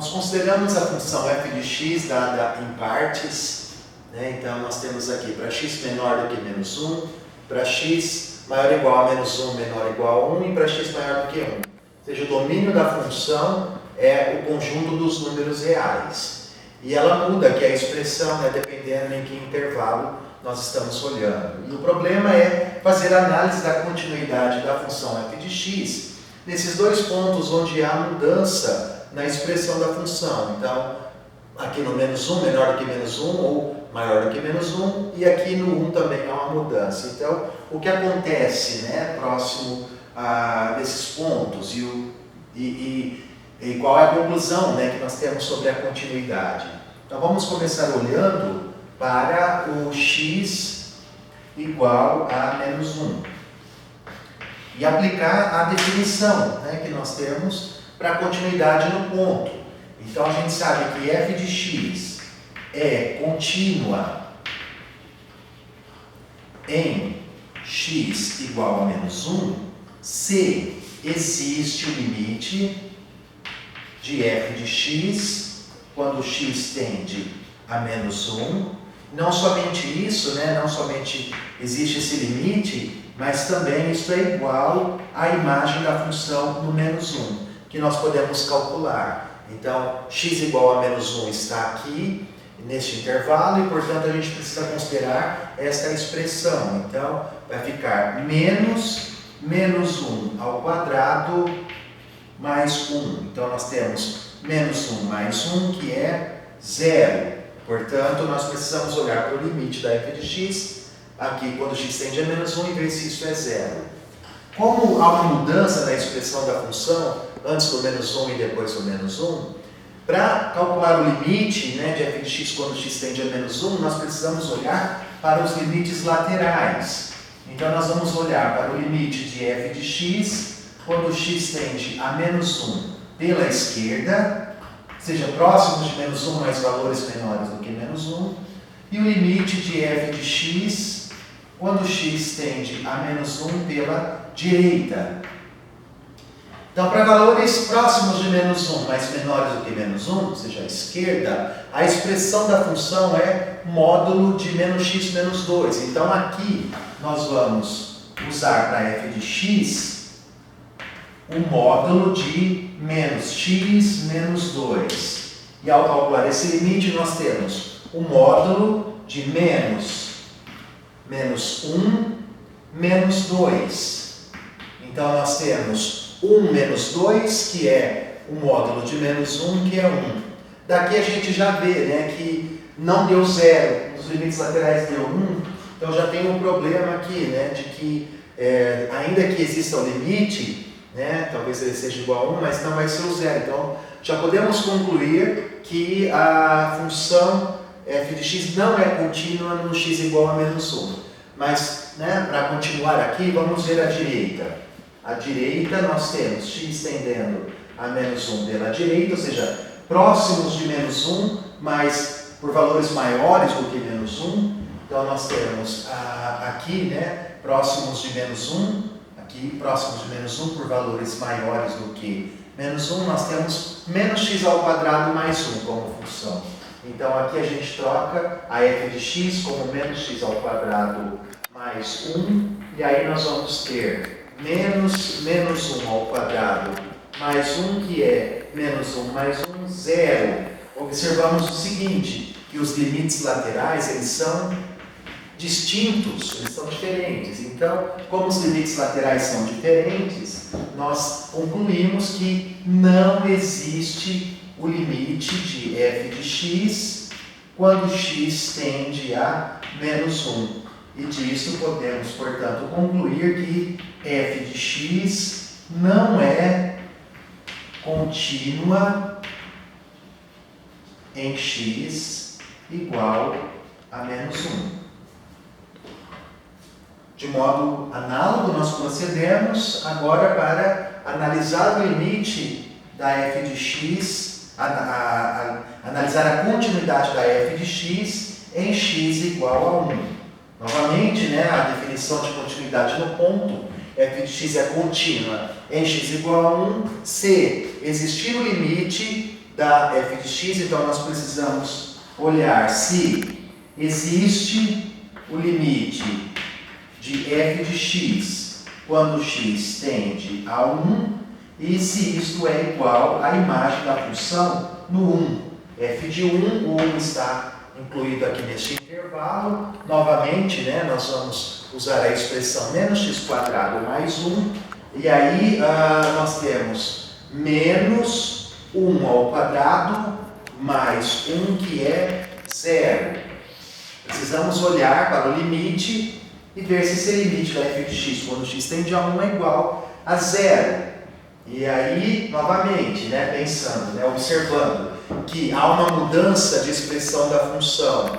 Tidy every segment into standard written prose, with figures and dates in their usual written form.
Nós consideramos a função f de x dada em partes, né? Então nós temos aqui para x menor do que menos 1, para x maior ou igual a menos 1 menor ou igual a 1 e para x maior do que 1. Ou seja, o domínio da função é o conjunto dos números reais. E ela muda, que é a expressão, né, dependendo em que intervalo nós estamos olhando. E o problema é fazer a análise da continuidade da função f de x nesses dois pontos onde há mudança na expressão da função. Então, aqui no menos 1, menor do que menos 1, ou maior do que menos 1, e aqui no 1 também há uma mudança. Então, o que acontece, né, próximo desses pontos e qual é a conclusão, né, que nós temos sobre a continuidade? Então, vamos começar olhando para o x igual a menos 1 e aplicar a definição, né, que nós temos para a continuidade no ponto. Então, a gente sabe que f de x é contínua em x igual a menos 1 se existe o limite de f de x quando x tende a menos 1. Não somente isso, né? Não somente existe esse limite, mas também isso é igual à imagem da função no menos 1, que nós podemos calcular. Então, x igual a menos 1 está aqui, neste intervalo, e portanto a gente precisa considerar esta expressão. Então, vai ficar menos 1 ao quadrado mais 1. Então, nós temos menos 1 mais 1, que é 0. Portanto, nós precisamos olhar para o limite da f de x, aqui quando x tende a menos 1, e ver se isso é 0. Como há uma mudança na expressão da função, antes do menos 1 e depois do menos 1, para calcular o limite, né, de f de x quando x tende a menos 1, nós precisamos olhar para os limites laterais. Então, nós vamos olhar para o limite de f de x quando x tende a menos 1 pela esquerda, seja próximos de menos 1, mas valores menores do que menos 1, e o limite de f de x quando x tende a menos 1 pela direita. Então, para valores próximos de menos 1, mas menores do que menos 1, ou seja, à esquerda, a expressão da função é módulo de menos x menos 2. Então, aqui nós vamos usar para f de x o módulo de menos x menos 2. E ao calcular esse limite, nós temos o módulo de menos 1 menos 2. Então, nós temos 1 menos 2, que é o módulo de menos 1, que é 1. Daqui a gente já vê, né, que não deu 0, os limites laterais deu 1, então já tem um problema aqui, né, de que ainda que exista o limite, né, talvez ele seja igual a 1, mas não vai ser o 0. Então, já podemos concluir que a função f de x não é contínua no x igual a menos 1. Mas, né, para continuar aqui, vamos ver a direita. À direita nós temos x tendendo a menos 1 pela direita, ou seja, próximos de menos 1, mas por valores maiores do que menos 1. Então nós temos aqui, né, próximos de menos 1, aqui próximos de menos 1 por valores maiores do que menos 1, nós temos menos x ao quadrado mais 1 como função. Então aqui a gente troca a f de x como menos x ao quadrado mais 1, e aí nós vamos ter menos 1 ao quadrado mais 1, que é menos 1 mais 1, 0. Observamos o seguinte, que os limites laterais, eles são distintos, eles são diferentes. Então, como os limites laterais são diferentes, nós concluímos que não existe o limite de f de x quando x tende a menos 1. E disso podemos, portanto, concluir que f de x não é contínua em x igual a menos 1. De modo análogo, nós procedemos agora para analisar o limite da f de x, analisar a continuidade da f de x em x igual a 1. Novamente, né, a definição de continuidade no ponto, f de x é contínua em x igual a 1, se existir o limite da f de x, então nós precisamos olhar se existe o limite de f de x quando x tende a 1 e se isto é igual à imagem da função no 1. f de 1, o 1 está incluído aqui neste intervalo. Novamente, né, nós vamos usar a expressão menos x² mais 1. E aí nós temos menos 1 ao quadrado mais 1, que é 0. Precisamos olhar para o limite e ver se esse limite da f de x quando x tende a 1 é igual a 0. E aí, novamente, né, pensando, né, observando que há uma mudança de expressão da função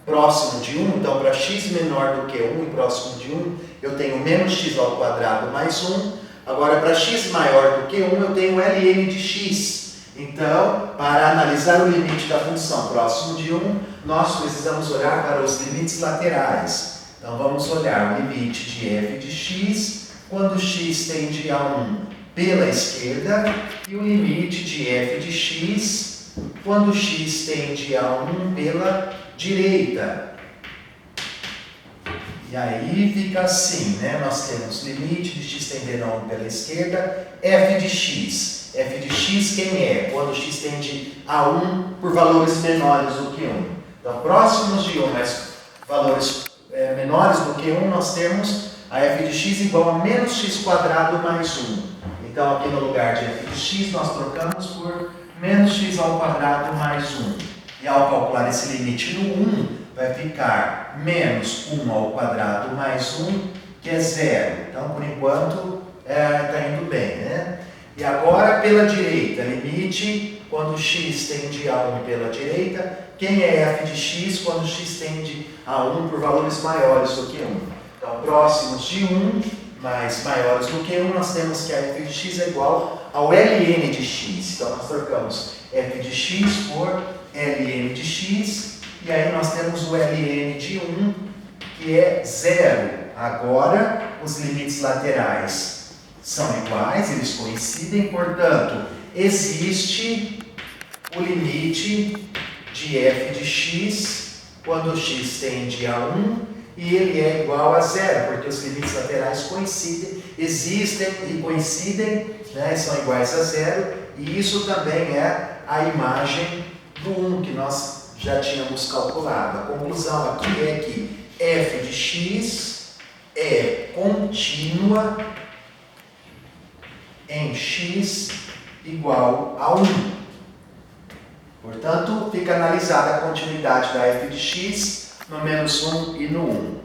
próximo de 1, então para x menor do que 1 e próximo de 1, eu tenho menos x ao quadrado mais 1. Agora, para x maior do que 1, eu tenho ln de x. Então, para analisar o limite da função próximo de 1, nós precisamos olhar para os limites laterais. Então, vamos olhar o limite de f de x quando x tende a 1 pela esquerda e o limite de f de x quando x tende a 1 pela direita. E aí fica assim, né? Nós temos limite de x tendendo a 1 pela esquerda, f de x. f de x quem é? Quando x tende a 1 por valores menores do que 1. Então, próximos de 1, mas valores menores do que 1, nós temos a f de x igual a menos x² mais 1. Então, aqui no lugar de f de x, nós trocamos por menos x ao quadrado mais 1. E ao calcular esse limite no 1, vai ficar menos 1 ao quadrado mais 1, que é 0. Então, por enquanto, está indo bem, né? E agora, pela direita, limite quando x tende a 1 pela direita. Quem é f de x quando x tende a 1 por valores maiores do que 1? Então, próximos de 1, mas maiores do que 1, nós temos que a f de x é igual ao ln de x. Então, nós trocamos f de x por ln de x, e aí nós temos o ln de 1, que é 0. Agora, os limites laterais são iguais, eles coincidem, portanto, existe o limite de f de x quando x tende a 1 e ele é igual a 0, porque os limites laterais coincidem, existem e coincidem, né, são iguais a 0, e isso também é a imagem do 1 que nós já tínhamos calculado. A conclusão aqui é que f de x é contínua em x igual a 1. Portanto, fica analisada a continuidade da f de x no menos 1 e no 1.